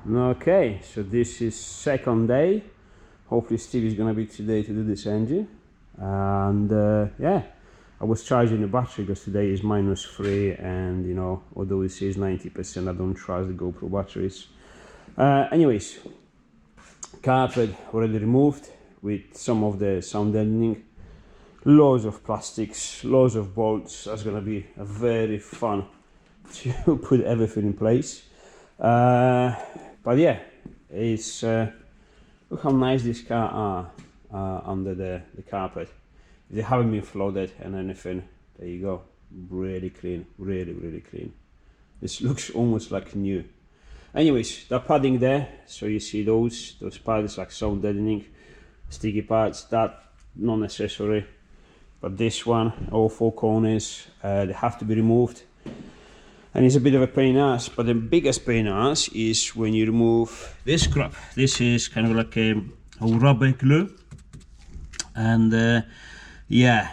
Okay, so this is second day. Hopefully Steve is gonna be today to do this engine. And yeah, I was charging the battery because today is -3, and you know, although it says 90%, I don't trust the GoPro batteries. Anyways, carpet already removed with some of the sound deadening. Loads of plastics, loads of bolts. That's gonna be a very fun to put everything in place. But yeah, it's look how nice these cars are under the carpet. They haven't been flooded and anything. There you go, really clean, really clean. This looks almost like new. Anyways, that padding there, so you see those pads like sound deadening, sticky pads, that not necessary. But this one, all four corners, they have to be removed. And it's a bit of a pain in the ass, but the biggest pain in the ass is when you remove this crap. This is kind of like a rubber glue. And yeah,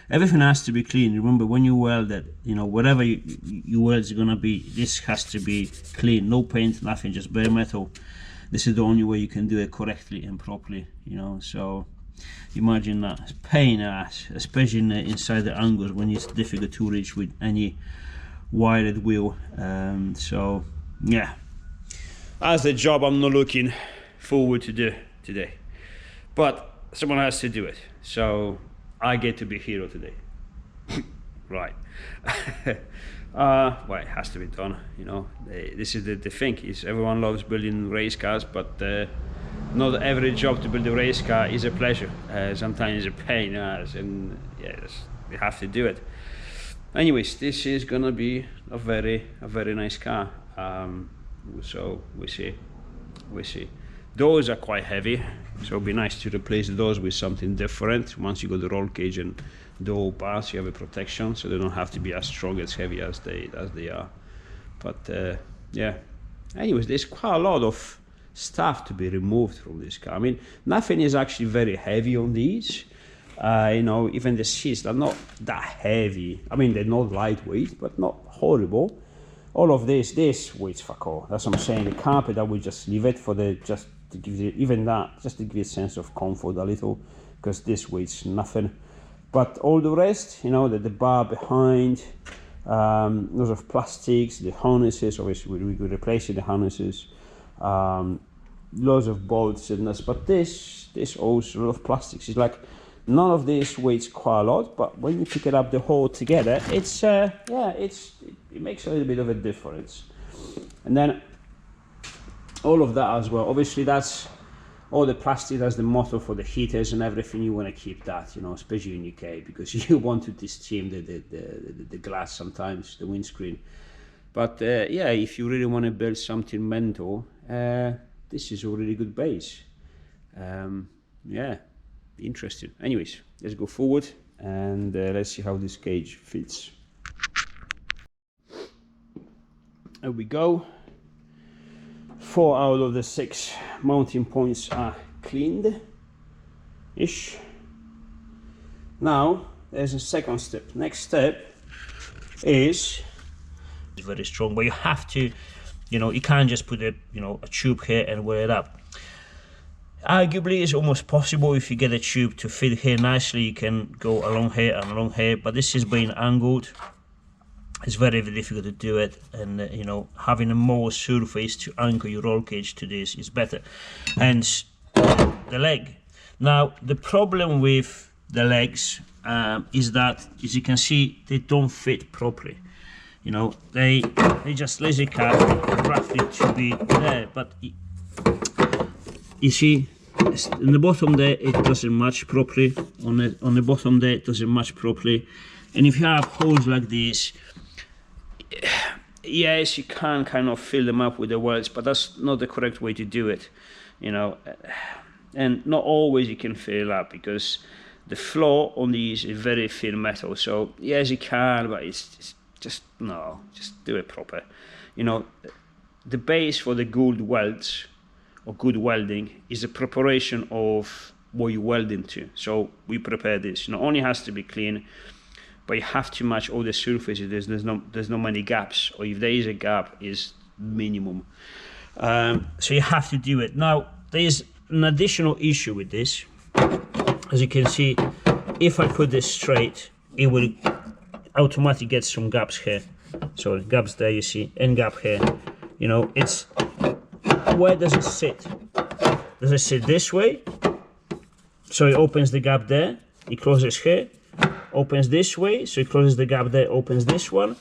everything has to be clean. Remember, when you weld it, you know, whatever you weld is gonna be, this has to be clean. No paint, nothing, just bare metal. This is the only way you can do it correctly and properly, you know. So imagine that, it's pain in the ass, especially inside the angles when it's difficult to reach with any wired wheel. So yeah, that's the job I'm not looking forward to do today, but someone has to do it, so I get to be hero today. Right. Well, it has to be done, you know. This is the thing, is everyone loves building race cars, but not every job to build a race car is a pleasure. Sometimes it's a pain, and yeah, you have to do it. Anyways, this is gonna be a very nice car. So we see. Doors are quite heavy, so it'll be nice to replace the doors with something different. Once you got the roll cage and door bars, you have a protection, so they don't have to be as strong, as heavy as they are. But yeah. Anyways, there's quite a lot of stuff to be removed from this car. I mean, nothing is actually very heavy on these. You know, even the seats, they're not that heavy. I mean, they're not lightweight, but not horrible. All of this weighs fuck all. That's what I'm saying. The carpet, I would just leave it for just to give you, even that, just to give you a sense of comfort a little, because this weighs nothing. But all the rest, you know, the bar behind, lots of plastics, the harnesses, obviously we could replace the harnesses. Lots of bolts and this, but this also a lot of plastics. It's like none of this weighs quite a lot, but when you pick it up the whole together, it's yeah, it makes a little bit of a difference. And then all of that as well, obviously that's all the plastic, that's the motor for the heaters and everything. You want to keep that, you know, especially in UK, because you want to steam the glass sometimes, the windscreen. But yeah, if you really want to build something mental, this is a really good base. Yeah, interesting. Anyways, let's go forward and let's see how this cage fits. There we go. 4 out of the 6 mounting points are cleaned ish. Now there's a second step. Next step is very strong, but you have to, you know, you can't just put a tube here and wear it up. Arguably, it's almost possible if you get a tube to fit here nicely, you can go along here and along here, but this is being angled. It's very difficult to do it, and you know, having a more surface to anchor your roll cage to this is better. Hence the leg. Now the problem with the legs is that, as you can see, they don't fit properly. You know, they just lazy cut roughly to be there, but you see, in the bottom there it doesn't match properly. On the bottom there it doesn't match properly, and if you have holes like this, yes, you can kind of fill them up with the welds, but that's not the correct way to do it, you know. And not always you can fill it up, because the floor on these is very thin metal. So yes, you can, but it's just no, just do it proper. You know, the base for the good welds or good welding is a preparation of what you weld into. So we prepare this. Not only has to be clean, but you have to match all the surfaces. There's no many gaps, or if there is a gap, is minimum. So you have to do it. Now there's an additional issue with this. As you can see, if I put this straight, it will automatically get some gaps here. So gaps there, you see, and gap here. You know, it's, where does it sit? Does it sit this way? So it opens the gap there, it closes here, opens this way, so it closes the gap there, opens this one.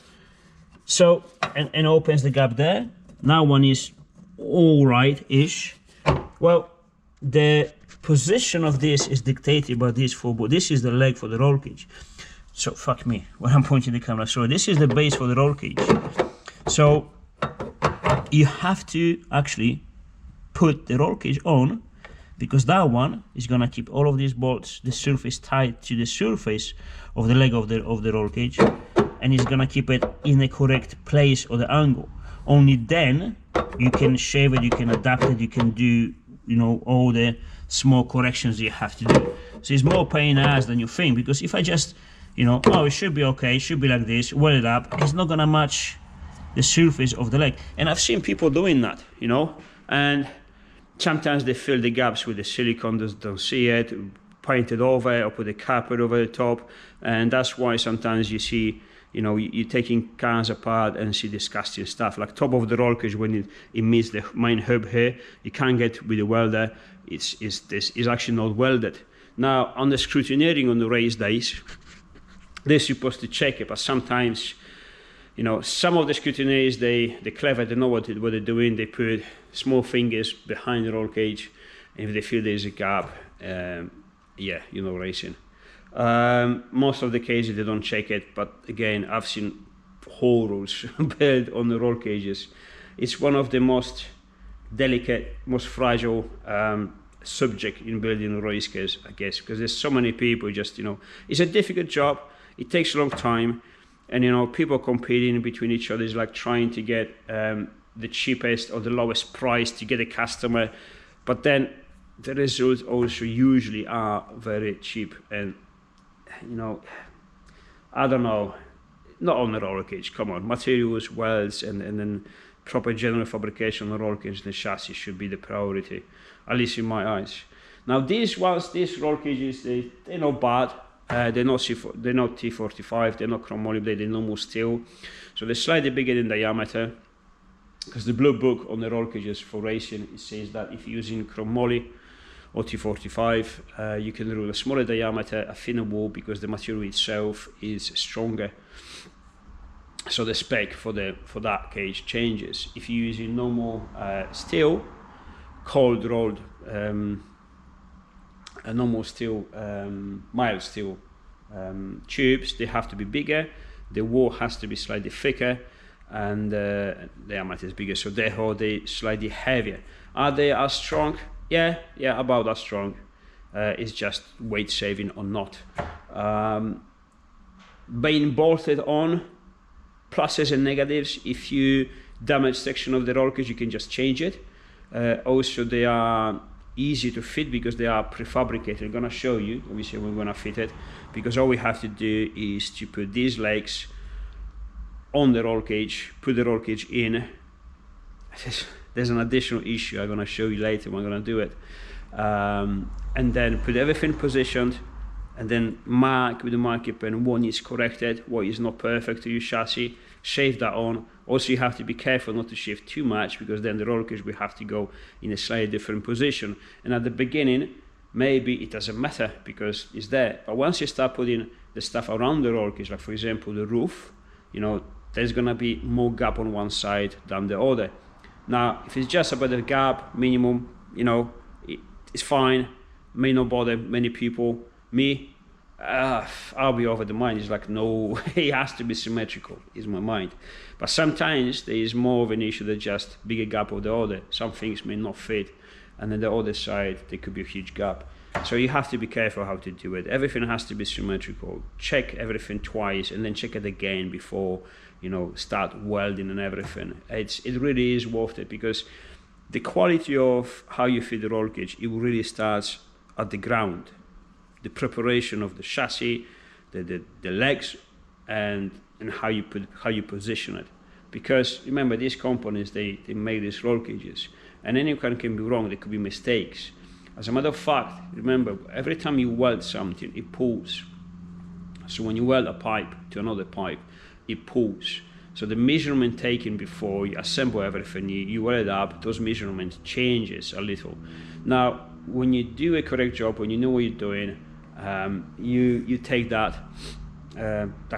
So, and opens the gap there. Now one is all right-ish. Well, the position of this is dictated by this football. This is the leg for the roll cage. So, fuck me, when I'm pointing the camera. So this is the base for the roll cage. So you have to actually put the roll cage on, because that one is gonna keep all of these bolts, the surface tied to the surface of the leg of the roll cage, and it's gonna keep it in the correct place or the angle. Only then you can shave it, you can adapt it, you can do, you know, all the small corrections you have to do. So it's more pain in the ass than you think, because if I just, you know, oh, it should be okay, it should be like this, weld it up, it's not gonna match the surface of the leg. And I've seen people doing that, you know, and sometimes they fill the gaps with the silicone, don't see it, paint it over or put a carpet over the top, and that's why sometimes you see, you know, you're taking cars apart and see disgusting stuff, like top of the roll cage when it meets the main hub here, you can't get with the welder, it's actually not welded. Now, on the scrutineering on the race days, they're supposed to check it, but sometimes, you know, some of the scrutineers, they're clever, they know what they're doing, they put small fingers behind the roll cage, and if they feel there's a gap, yeah, you know, racing. Most of the cases they don't check it, but again, I've seen horrors built on the roll cages. It's one of the most delicate, most fragile subject in building race cars, I guess, because there's so many people just, you know, it's a difficult job, it takes a long time, and you know, people competing between each other is like trying to get the cheapest or the lowest price to get a customer, but then the results also usually are very cheap. And you know, I don't know, not on the roller cage, come on, materials, welds, and then proper general fabrication on the roller cage, the chassis should be the priority, at least in my eyes. Now these ones, these roller cages, they're not bad. They're not T45, they're not chromoly, they're normal steel, so they're slightly bigger in diameter, because the blue book on the roll cages for racing, it says that if you're using chromoly or T45, you can rule a smaller diameter, a thinner wall, because the material itself is stronger. So the spec for that cage changes. If you're using normal steel, cold rolled, a normal steel, mild steel tubes, they have to be bigger, the wall has to be slightly thicker, and the diameter is bigger, so therefore they're slightly heavier. Are they as strong? Yeah, about as strong. It's just weight saving or not. Being bolted on, pluses and negatives. If you damage section of the roll cage, you can just change it. Also, they are easy to fit because they are prefabricated. I'm gonna show you, obviously, we're gonna fit it, because all we have to do is to put these legs on the roll cage, put the roll cage in. There's an additional issue I'm gonna show you later when I'm gonna do it. And then put everything positioned, and then mark with the marker pen what is corrected, what is not perfect to your chassis, shave that on. Also, you have to be careful not to shave too much, because then the roll cage will have to go in a slightly different position. And at the beginning, maybe it doesn't matter because it's there. But once you start putting the stuff around the roll cage, like for example the roof, you know, there's gonna be more gap on one side than the other. Now, if it's just about the gap minimum, you know, it's fine, may not bother many people. Me, I'll be over the mind. It's like, no, it has to be symmetrical, is my mind. But sometimes there is more of an issue than just bigger gap of the other. Some things may not fit, and then the other side, there could be a huge gap. So you have to be careful how to do it. Everything has to be symmetrical. Check everything twice, and then check it again before, you know, start welding and everything. It really is worth it, because the quality of how you fit the roll cage, it really starts at the ground. The preparation of the chassis, the legs, and how you position it. because remember, these components, they make these roll cages, and anyone can be wrong. There could be mistakes. As a matter of fact, remember, every time you weld something, it pulls. So when you weld a pipe to another pipe, it pulls. So the measurement taken before you assemble everything, you weld it up, those measurements changes a little. Now, when you do a correct job, when you know what you're doing, you take that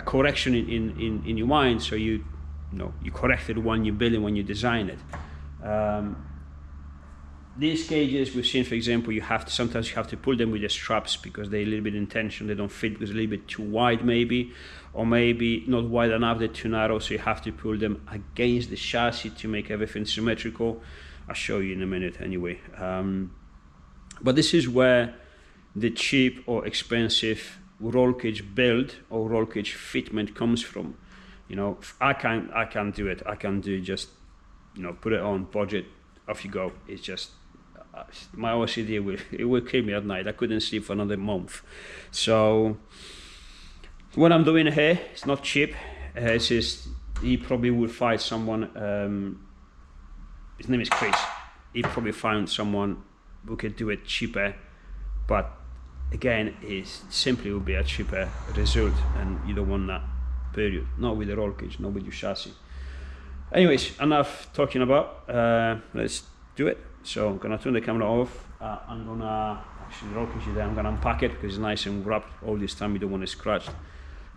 correction in your mind, so you corrected when you build it, when you design it. These cages we've seen, for example, sometimes you have to pull them with the straps because they're a little bit in tension, they don't fit because they're a little bit too wide maybe, or maybe not wide enough, they're too narrow, so you have to pull them against the chassis to make everything symmetrical. I'll show you in a minute anyway. But this is where the cheap or expensive roll cage build or roll cage fitment comes from. I can't do it. I can do just, put it on, budget, off you go. It's just, my OCD will kill me at night. I couldn't sleep for another month. So what I'm doing here, it's not cheap. It's just, he probably will find someone, his name is Chris. He probably found someone who could do it cheaper, but again, it simply will be a cheaper result, and you don't want that, period. Not with the roll cage, not with your chassis. Anyways, enough talking about, let's do it. So I'm gonna turn the camera off. I'm gonna actually roll cage there. I'm gonna unpack it because it's nice and wrapped all this time. You don't want it scratched.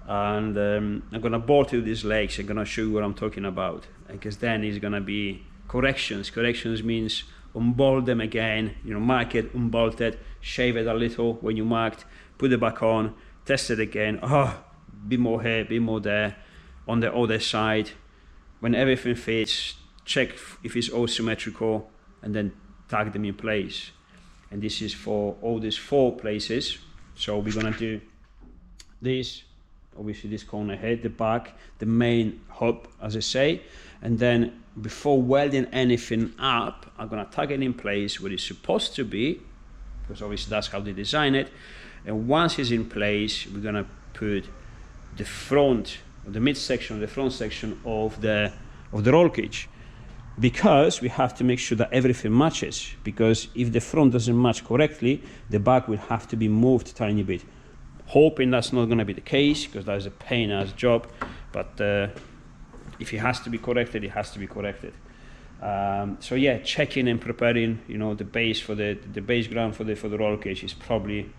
And I'm gonna bolt to these legs. I'm gonna show you what I'm talking about, because then it's gonna be corrections. Corrections means unbolt them again. Mark it, unbolt it, shave it a little when you marked, put it back on, test it again. Bit more here, bit more there. On the other side, when everything fits, check if it's all symmetrical, and then tag them in place. And this is for all these 4 places. So we're gonna do this, obviously this corner here, the back, the main hub, as I say, and then before welding anything up, I'm gonna tag it in place where it's supposed to be, because obviously that's how they design it. And once it's in place, we're gonna put the front, the midsection, the front section of the roll cage, because we have to make sure that everything matches. Because if the front doesn't match correctly, the back will have to be moved a tiny bit. Hoping that's not going to be the case, because that is a pain ass job. But if it has to be corrected, it has to be corrected. So yeah, checking and preparing, the base for the base ground for the roll cage is probably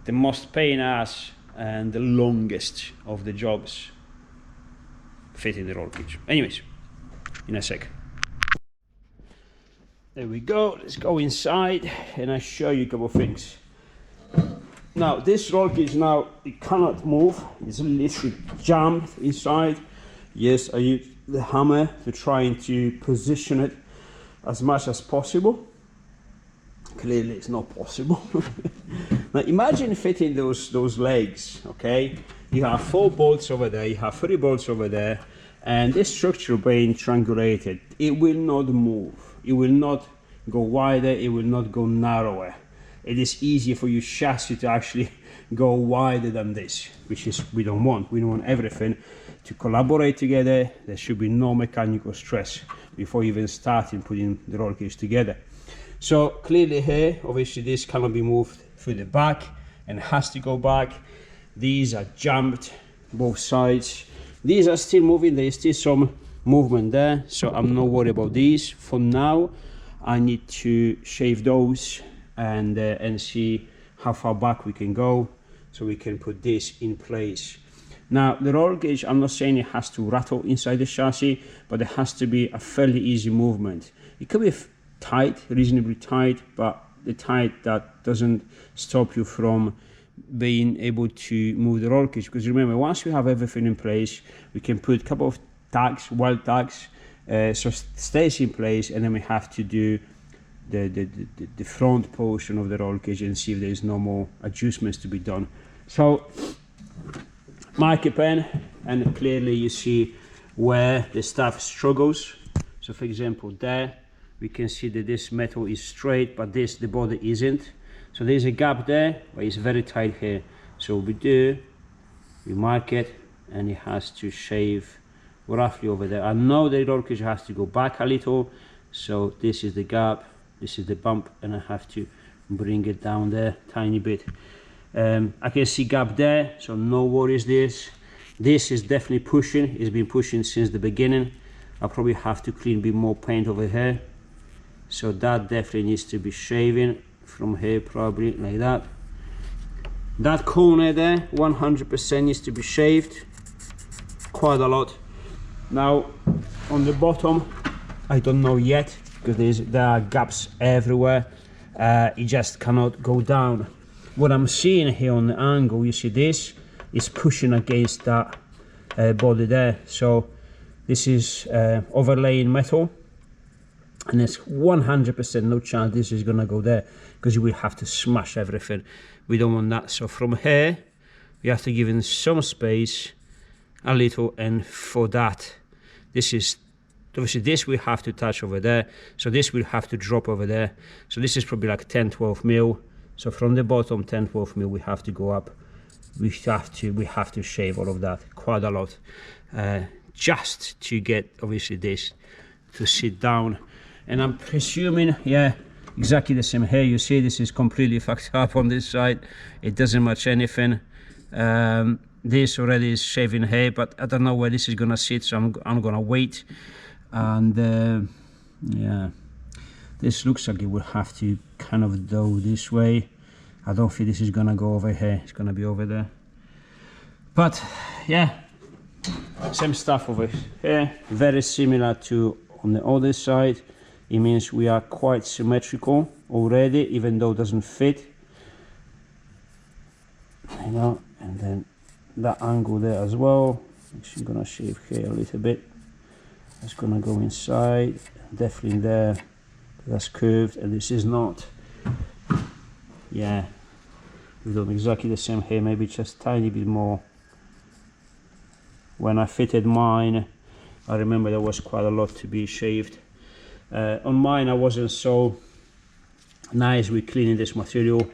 the most pain ass and the longest of the jobs fitting the roll cage. Anyways, in a sec. There we go. Let's go inside and I'll show you a couple of things. Now this roll cage now, it cannot move. It's literally jammed inside. Yes, I use the hammer to try to position it as much as possible. Clearly it's not possible. Now imagine fitting those legs, okay? You have 4 bolts over there, you have 3 bolts over there, and this structure being triangulated, it will not move. It will not go wider, it will not go narrower. It is easier for your chassis to actually go wider than this, which is we don't want. We want everything to collaborate together. There should be no mechanical stress before even starting putting the roll cage together. So clearly here, obviously this cannot be moved through the back and has to go back. These are jammed both sides. These are still moving, there's still some movement there, so I'm not worried about these. For now, I need to shave those and see how far back we can go so we can put this in place. Now the roll cage, I'm not saying it has to rattle inside the chassis, but it has to be a fairly easy movement. It could be tight, reasonably tight, but the tight that doesn't stop you from being able to move the roll cage. Because remember, once we have everything in place, we can put a couple of tags, weld tags, so it stays in place, and then we have to do the front portion of the roll cage and see if there's no more adjustments to be done. So mark a pen, and clearly you see where the stuff struggles. So for example, there we can see that this metal is straight, but the body isn't. So there's a gap there, but it's very tight here. So we mark it, and it has to shave roughly over there. I know the roll cage has to go back a little, so this is the gap, this is the bump, and I have to bring it down there tiny bit. I can see gap there, so no worries. This is definitely pushing, it's been pushing since the beginning. I'll probably have to clean a bit more paint over here, so that definitely needs to be shaving from here, probably like that. That corner there 100% needs to be shaved quite a lot. Now on the bottom I don't know yet, because there are gaps everywhere. It just cannot go down. What I'm seeing here on the angle, you see this is pushing against that body there, so this is overlaying metal, and there's 100% no chance this is gonna go there, because you will have to smash everything. We don't want that. So from here we have to give in some space a little, and for that, this is obviously, this we have to touch over there, so this will have to drop over there. So this is probably like 10-12 mil. So from the bottom 10-12 mil we have to go up. We have to shave all of that quite a lot, just to get obviously this to sit down. And I'm presuming, yeah, exactly the same here. You see this is completely fucked up on this side, it doesn't match anything. This already is shaving here, but I don't know where this is gonna sit, so I'm gonna wait. And yeah, this looks like it will have to kind of go this way. I don't think this is gonna go over here, it's gonna be over there. But yeah, same stuff over here, very similar to on the other side. It means we are quite symmetrical already, even though it doesn't fit, you know. And then that angle there as well, I'm gonna shave here a little bit. That's gonna go inside, definitely there, that's curved, and this is not. Yeah, we've done exactly the same here, maybe just tiny bit more. When I fitted mine, I remember there was quite a lot to be shaved. On mine I wasn't so nice with cleaning this material.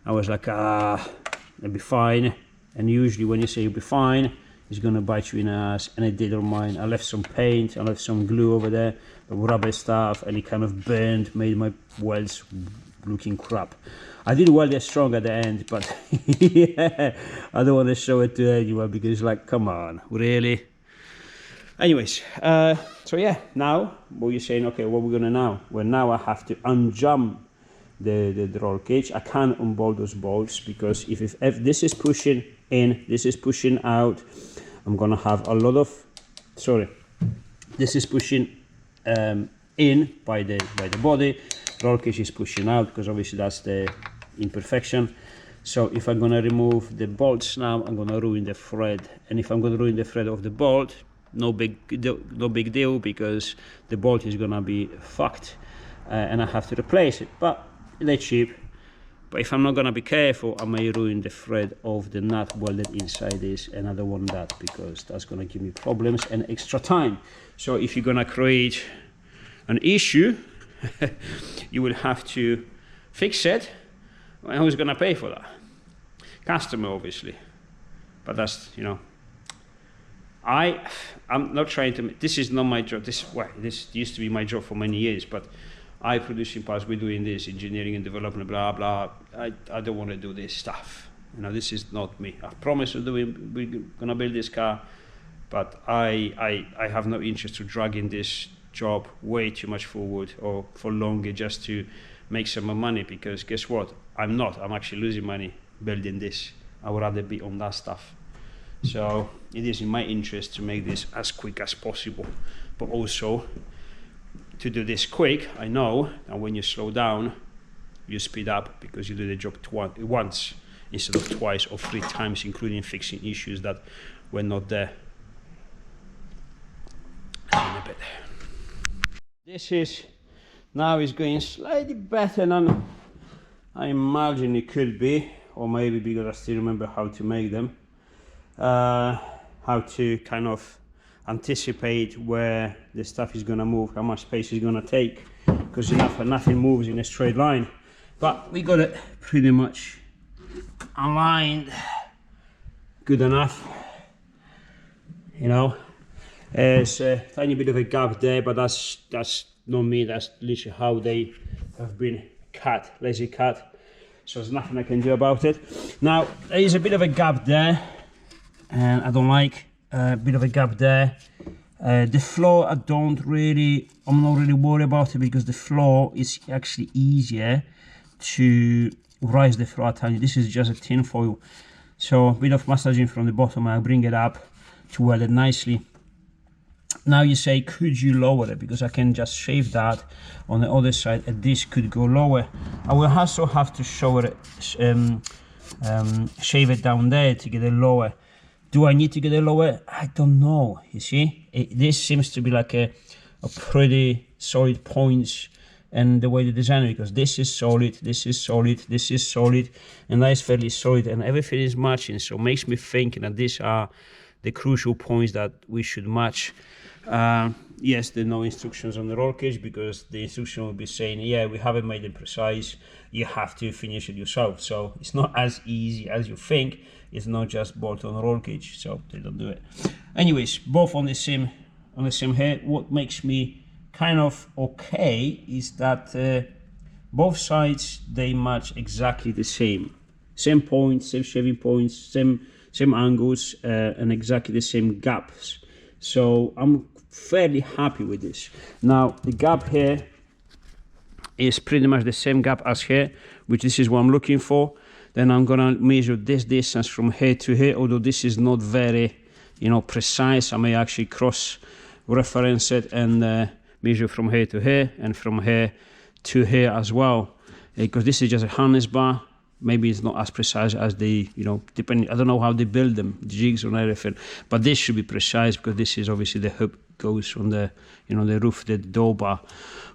I was like, it'll be fine. And usually when you say you'll be fine, it's gonna bite you in the ass, and it did on mine. I left some paint, I left some glue over there, the rubber stuff, and it kind of burned, made my welds looking crap. I did weld it strong at the end, but yeah, I don't want to show it to anyone, because it's like, come on, really? Anyways, so yeah, now what you're saying, okay, what we're gonna now? Well, now I have to unjump the roll cage. I can't unbolt those bolts, because if this is pushing in, this is pushing out, I'm gonna have a lot of, sorry, this is pushing in by the body, roll cage is pushing out, because obviously that's the imperfection. So if I'm gonna remove the bolts now, I'm gonna ruin the thread, and if I'm gonna ruin the thread of the bolt, no big deal, because the bolt is gonna be fucked, and I have to replace it. But they're cheap. But if I'm not gonna be careful, I may ruin the thread of the nut welded inside this, and I don't want that, because that's gonna give me problems and extra time. So if you're gonna create an issue, you will have to fix it. And who's gonna pay for that? Customer, obviously. But that's, you know, I'm not trying to, this is not my job. This used to be my job for many years, but I produce in parts, we're doing this, engineering and development, blah, blah. I don't want to do this stuff. You know, this is not me. I promise we're gonna build this car, but I have no interest to dragging this job way too much forward or for longer just to make some more money, because guess what? I'm actually losing money building this. I would rather be on that stuff. So it is in my interest to make this as quick as possible, but also to do this quick, I know, and when you slow down, you speed up, because you do the job once instead of twice or 3 times, including fixing issues that were not there. In a bit. This is now is going slightly better than I imagine it could be, or maybe because I still remember how to make them. How to kind of anticipate where the stuff is going to move, how much space it's going to take, because nothing moves in a straight line. But we got it pretty much aligned good enough, you know. There's a tiny bit of a gap there, but that's not me, that's literally how they have been cut, lazy cut. So there's nothing I can do about it. Now, there is a bit of a gap there, and I don't like a bit of a gap there. The floor, I'm not really worried about it, because the floor is actually easier to rise the floor. This is just a tin foil. So a bit of massaging from the bottom, I'll bring it up to weld it nicely. Now you say, could you lower it? Because I can just shave that on the other side, and this could go lower. I will also have to shave it down there to get it lower. Do I need to get it lower? I don't know. You see, this seems to be like a pretty solid point, and the way they design it, because this is solid, this is solid, this is solid, and that is fairly solid, and everything is matching. So it makes me think that these are the crucial points that we should match. Yes, there are no instructions on the roll cage, because the instruction will be saying, yeah, we haven't made it precise, you have to finish it yourself. So it's not as easy as you think. It's not just bolt on the roll cage, so they don't do it. Anyways, both on the same head. What makes me kind of okay is that both sides, they match exactly the same points, same shaving points, same angles, and exactly the same gaps. So I'm fairly happy with this. Now the gap here is pretty much the same gap as here, which this is what I'm looking for. Then I'm gonna measure this distance from here to here, although this is not very, precise. I may actually cross reference it and measure from here to here, and from here to here as well, because this is just a harness bar. Maybe it's not as precise as the, depending, I don't know how they build them, the jigs and everything, but this should be precise, because this is obviously the hook goes on the, the roof, the door bar,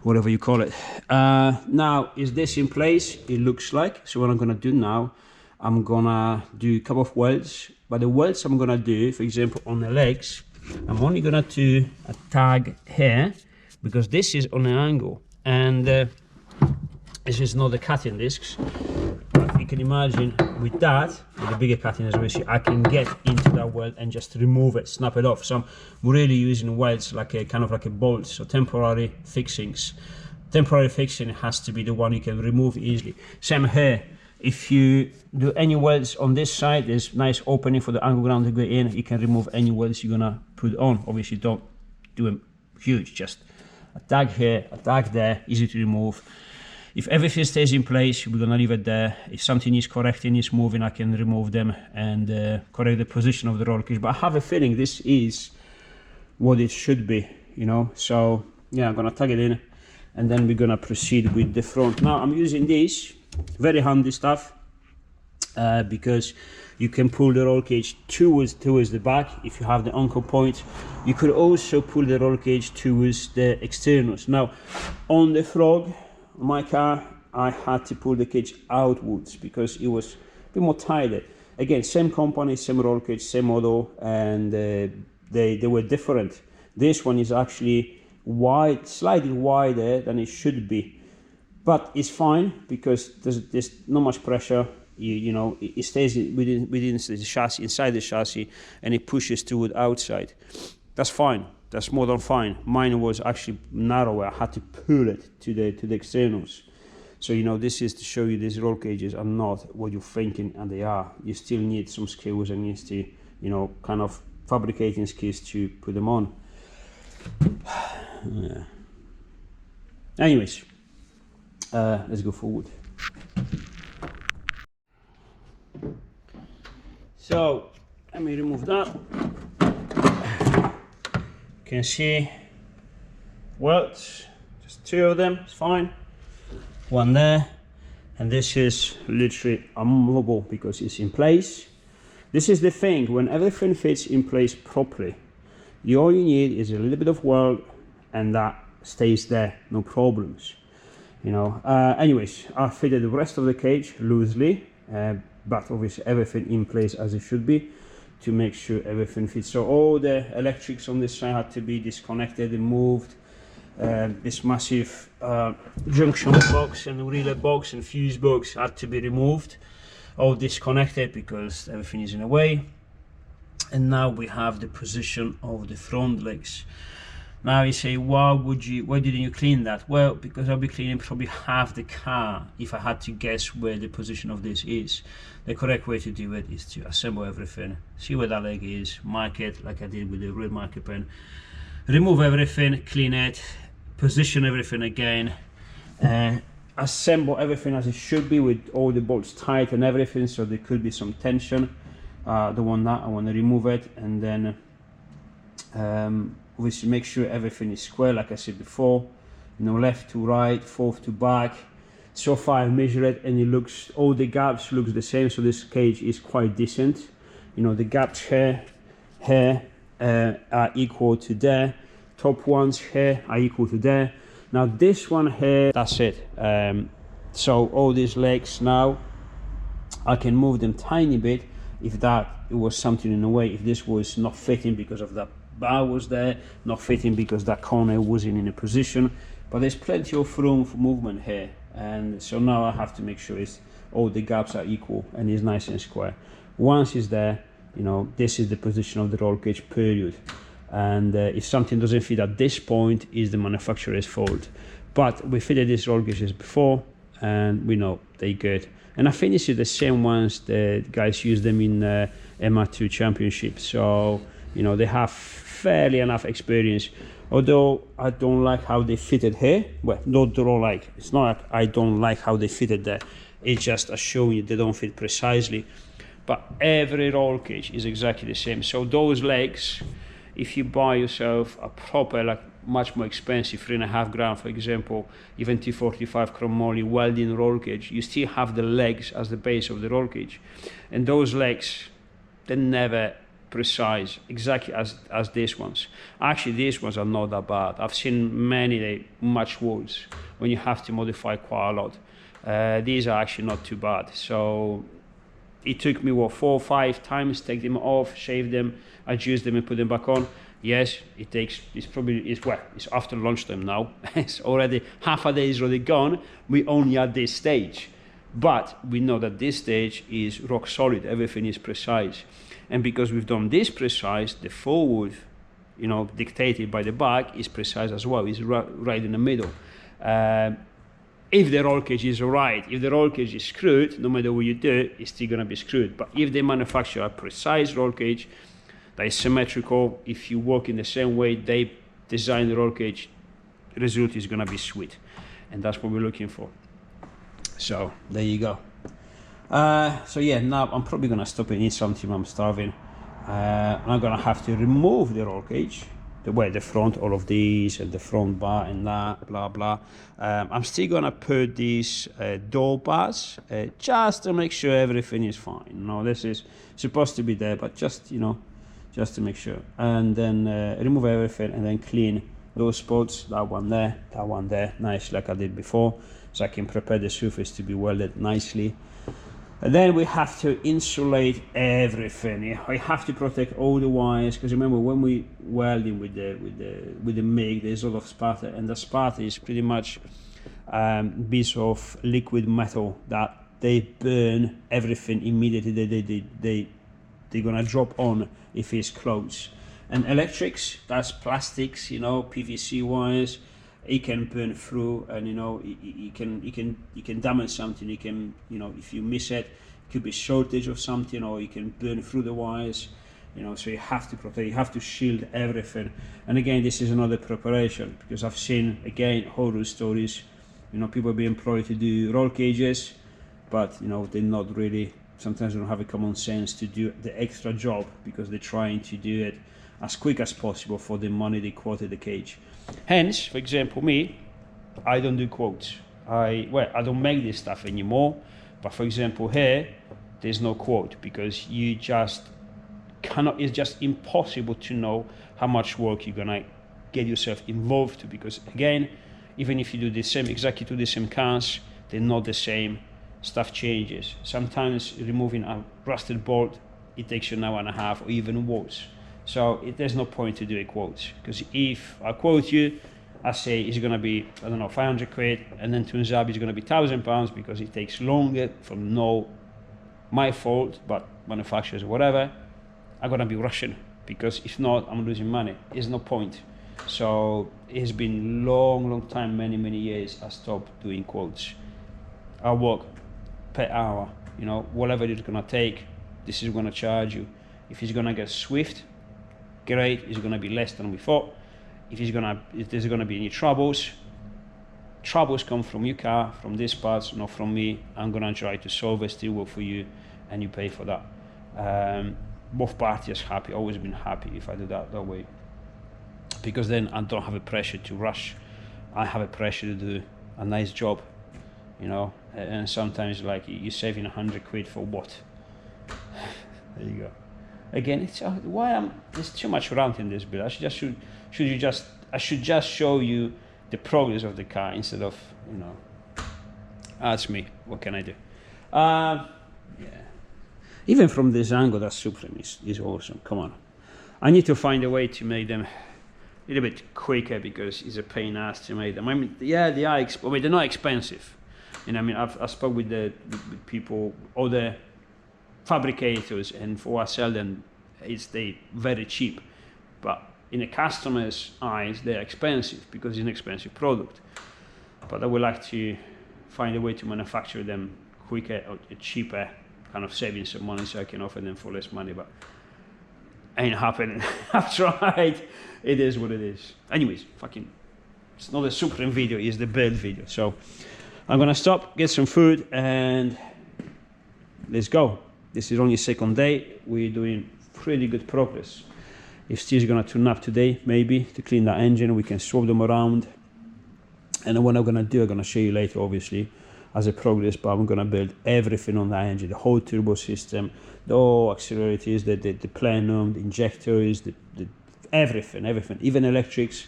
whatever you call it. Now, is this in place? It looks like. So what I'm gonna do now, I'm gonna do a couple of welds, but the welds I'm gonna do, for example, on the legs, I'm only gonna do a tag here, because this is on an angle, and this is not the cutting discs. You can imagine with that, with the bigger cutting as well, I can get into that weld and just remove it, snap it off. So I'm really using welds like a kind of like a bolt, so temporary fixings. Temporary fixing has to be the one you can remove easily. Same here. If you do any welds on this side, there's nice opening for the angle ground to go in. You can remove any welds you're gonna put on. Obviously, don't do them huge. Just a tag here, a tag there, easy to remove. If everything stays in place, we're gonna leave it there. If something is correcting, is moving, I can remove them and correct the position of the roll cage. But I have a feeling this is what it should be, So yeah, I'm gonna tag it in, and then we're gonna proceed with the front. Now I'm using this very handy stuff because you can pull the roll cage towards the back if you have the anchor point. You could also pull the roll cage towards the externals. Now on the Frog, my car, I had to pull the cage outwards because it was a bit more tighter. Again, same company, same roll cage, same model, and they were different. This one is actually wide, slightly wider than it should be, but it's fine because there's not much pressure. It stays within the chassis, inside the chassis, and it pushes toward outside. That's fine. That's more than fine. Mine was actually narrower. I had to pull it to the externals. So this is to show you these roll cages are not what you're thinking, and they are. You still need some skills and needs to, kind of fabricating skills to put them on. Yeah. Anyways, let's go forward. So let me remove that. You can see welds, just two of them, it's fine. One there, and this is literally unmovable because it's in place. This is the thing, when everything fits in place properly, all you need is a little bit of weld, and that stays there, no problems. Anyways, I fitted the rest of the cage loosely, but obviously everything in place as it should be, to make sure everything fits. So all the electrics on this side had to be disconnected and moved. This massive junction box and relay box and fuse box had to be removed, all disconnected because everything is in a way. And now we have the position of the front legs. Now you say, why didn't you clean that? Well, because I'll be cleaning probably half the car if I had to guess where the position of this is. The correct way to do it is to assemble everything, see where that leg is, mark it like I did with the red marker pen, remove everything, clean it, position everything again, assemble everything as it should be with all the bolts tight and everything, so there could be some tension. Don't want that, I want to remove it, and then obviously make sure everything is square like I said before, you know, left to right, forth to back. So far I've measured it and it looks, all the gaps looks the same, so this cage is quite decent. You know, the gaps here are equal to there, top ones here are equal to there. Now this one here, that's it. So all these legs now, I can move them tiny bit if that it was something in the way, if this was not fitting because of that bar was there, not fitting because that corner wasn't in a position, but there's plenty of room for movement here. And so now I have to make sure all the gaps are equal and it's nice and square. Once it's there, you know, this is the position of the roll cage, period. And if something doesn't fit at this point, is the manufacturer's fault. But we fitted these roll cages before and we know they're good. And I think this is the same ones the guys use them in MR2 Championship. So, you know, they have fairly enough experience. Although I don't like how they fitted here. Well, not like, it's not like I don't like how they fitted there. It's just a showing you they don't fit precisely. But every roll cage is exactly the same. So those legs, if you buy yourself a proper, like much more expensive 3.5 gram, for example, even T45 chromoly welding roll cage, you still have the legs as the base of the roll cage. And those legs, they're never precise, exactly as these ones. Actually, these ones are not that bad. I've seen many much worse when you have to modify quite a lot. These are actually not too bad. So it took me what, 4 or 5 times, take them off, shave them, adjust them and put them back on. Yes, it takes, it's after lunchtime now. It's already, half a day is already gone. We only at this stage. But we know that this stage is rock solid, everything is precise. And because we've done this precise, the forward, you know, dictated by the back is precise as well, it's right in the middle. If the roll cage is right, if the roll cage is screwed, no matter what you do, it's still gonna be screwed. But if they manufacture a precise roll cage that is symmetrical, if you work in the same way they design the roll cage, the result is gonna be sweet. And that's what we're looking for. So there you go. So yeah, now I'm probably gonna stop and eat something, I'm starving. I'm gonna have to remove the roll cage, the front, all of these, and the front bar and that, blah blah. I'm still gonna put these door bars just to make sure everything is fine. You know, this is supposed to be there, but just, you know, just to make sure. And then remove everything and then clean those spots, that one there, nice like I did before, so I can prepare the surface to be welded nicely. And then we have to insulate everything. I have to protect all the wires, because remember when we welding with the MIG, there's a lot of spatter, and the spatter is pretty much piece of liquid metal that they burn everything immediately. They're gonna drop on if it's close. And electrics, that's plastics, you know, PVC wires. It can burn through, and you know, it can damage something. It can, you know, if you miss it, it could be shortage of something, or it can burn through the wires, you know. So you have to protect, you have to shield everything. And again, this is another preparation, because I've seen again horror stories, you know, people being employed to do roll cages, but you know, they're not really, sometimes they don't have the common sense to do the extra job, because they're trying to do it as quick as possible for the money they quoted the cage. Hence, for example, me, I don't do quotes. I don't make this stuff anymore. But for example, here, there's no quote, because you just cannot, it's just impossible to know how much work you're gonna get yourself involved to, because again, even if you do the same, exactly to the same cars, they're not the same, stuff changes. Sometimes removing a rusted bolt, it takes you an hour and a half or even worse. So there's no point to do a quote, because if I quote you, I say it's going to be, I don't know, 500 quid, and then turns out it's going to be £1,000 because it takes longer, from no my fault, but manufacturers or whatever. I'm gonna be rushing, because if not, I'm losing money. There's no point. So it's been long time, many years I stopped doing quotes. I work per hour, you know, whatever it's gonna take, this is gonna charge you. If it's gonna get swift, great, it's gonna be less than we thought. If there's gonna be any troubles come from your car, from these parts, not from me. I'm gonna try to solve it, still work for you, and you pay for that. Both parties happy, always been happy if I do that way. Because then I don't have a pressure to rush. I have a pressure to do a nice job, you know. And sometimes, like, you're saving 100 quid for what? There you go. Again, it's there's too much rant in this build. I should just show you the progress of the car instead of, you know. That's me. What can I do? Yeah. Even from this angle, that Supreme is awesome. Come on. I need to find a way to make them a little bit quicker, because it's a pain in the ass to make them. I mean, yeah, they are. They're not expensive. And I mean, I spoke with with people, other fabricators, and for what I sell them, they very cheap. But in the customer's eyes, they're expensive because it's an expensive product. But I would like to find a way to manufacture them quicker or cheaper, kind of saving some money, so I can offer them for less money. But ain't happening. I've tried. It is what it is. Anyways, it's not a Supreme video, it's the build video. So I'm gonna stop, get some food, and let's go. This is only second day. We're doing pretty good progress. If Steve's gonna tune up today, maybe, to clean that engine, we can swap them around. And what I'm gonna do, I'm gonna show you later, obviously, as a progress, but I'm gonna build everything on that engine, the whole turbo system, the whole accelerators, the plenum, the injectors, the everything, even electrics,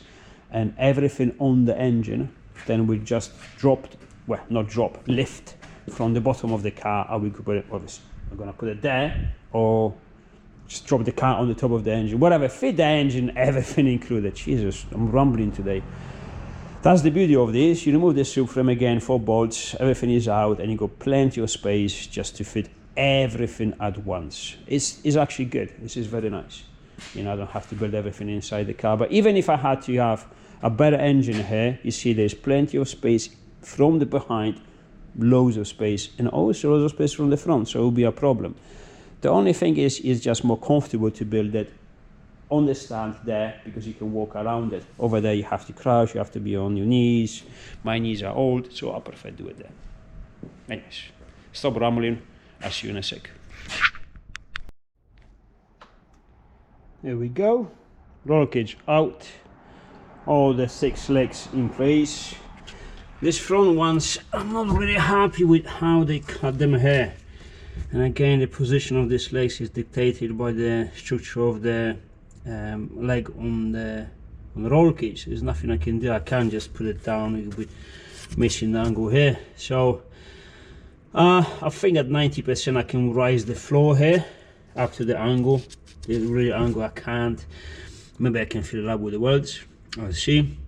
and everything on the engine. Then we just lift from the bottom of the car, and we could put it, obviously, I'm gonna put it there, or just drop the car on the top of the engine, whatever, fit the engine, everything included. Jesus, I'm rambling today. That's the beauty of this. You remove the subframe again, 4 bolts, everything is out, and you got plenty of space just to fit everything at once. It's actually good. This is very nice. You know, I don't have to build everything inside the car. But even if I had to have a better engine here, you see there's plenty of space from the behind, loads of space, and also loads of space from the front, so it will be a problem. The only thing is just more comfortable to build it on the stand there, because you can walk around it. Over there you have to crouch, you have to be on your knees. My knees are old, so I prefer to do it there. Anyways, stop rambling, I'll see you in a sec. There we go, roll cage out, all the 6 legs in place. These front ones, I'm not really happy with how they cut them here. And again, the position of these legs is dictated by the structure of the leg on the roll cage. There's nothing I can do. I can't just put it down. It will be missing the angle here. So I think at 90% I can raise the floor here up to the angle. The real angle I can't. Maybe I can fill it up with the welds. I'll see.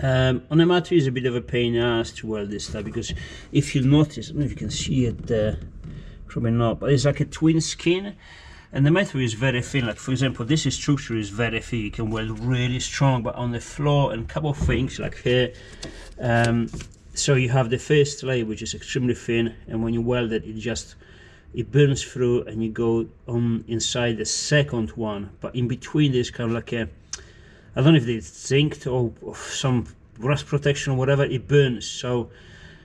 On the MR2 is a bit of a pain in the ass to weld this stuff, because if you notice, I don't know if you can see it there, probably not, but it's like a twin skin, and the metal is very thin. Like, for example, this structure is very thin, you can weld really strong, but on the floor and a couple of things like here, so you have the first layer which is extremely thin, and when you weld it, it burns through, and you go on inside the second one, but in between there's kind of like a, I don't know if it's zinc or some rust protection or whatever, it burns. So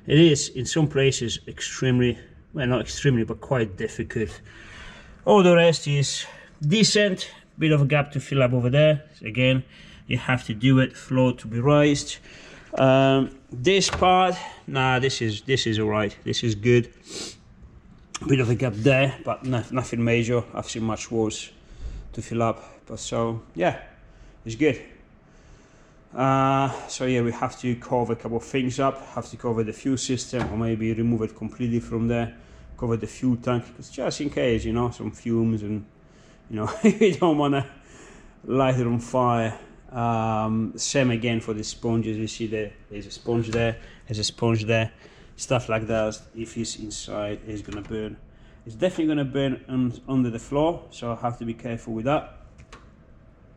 it is in some places extremely, well, not extremely, but quite difficult. All the rest is decent, bit of a gap to fill up over there. Again, you have to do it, floor to be raised. This part, nah, this is all right, this is good. Bit of a gap there, but nothing major. I've seen much worse to fill up, but so yeah, it's good. So yeah, we have to cover a couple of things up, have to cover the fuel system, or maybe remove it completely from there, cover the fuel tank, because just in case, you know, some fumes, and you know, you don't want to light it on fire. Same again for the sponges. You see there's a sponge there, there's a sponge there, stuff like that. If it's inside, it's gonna burn. It's definitely going to burn under the floor, so I have to be careful with that.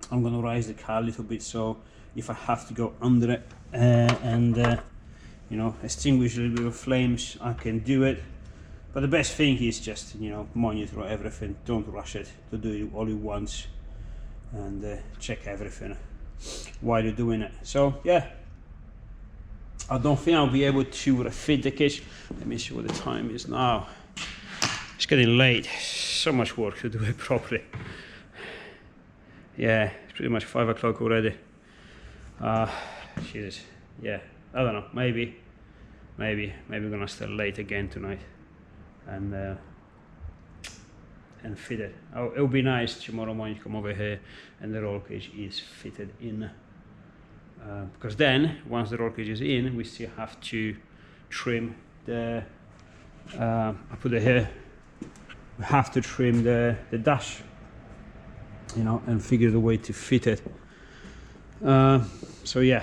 I'm going to raise the car a little bit, so if I have to go under it and you know, extinguish a little bit of flames, I can do it. But the best thing is just, you know, monitor everything. Don't rush it. To do it all at once, and check everything while you're doing it. So yeah, I don't think I'll be able to refit the cage. Let me see what the time is now. It's getting late. So much work to do it properly. Yeah, it's pretty much 5 o'clock already. Jesus. Yeah, I don't know. Maybe we're gonna start late again tonight, and fit it. Oh, it'll be nice tomorrow morning to come over here and the roll cage is fitted in. Because then, once the roll cage is in, we still have to trim the. I put it here. We have to trim the dash, you know, and figure the way to fit it. So yeah,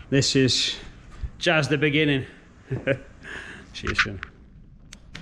this is just the beginning. See you soon.